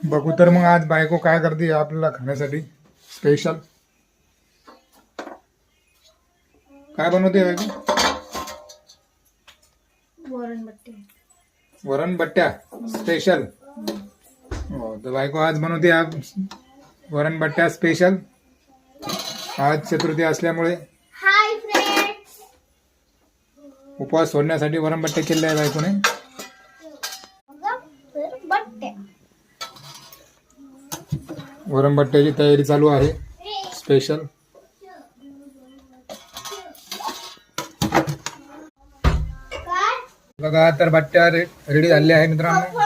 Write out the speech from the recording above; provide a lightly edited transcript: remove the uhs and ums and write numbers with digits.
बघू तर मग आज बायको काय करते आपल्याला खाण्यासाठी स्पेशल. काय बनवते बायको? वरण बट्ट्या स्पेशल. हो तर बायको आज बनवते वरण बट्ट्या स्पेशल. आज चतुर्थी असल्यामुळे उपवास सोडण्यासाठी वरण बट्टे केले आहे बायकोने. वरण बट्ट्याची तयारी चालू आहे स्पेशल. बघा तर बट्ट्या रेडी झालेल्या आहे मित्रांनो.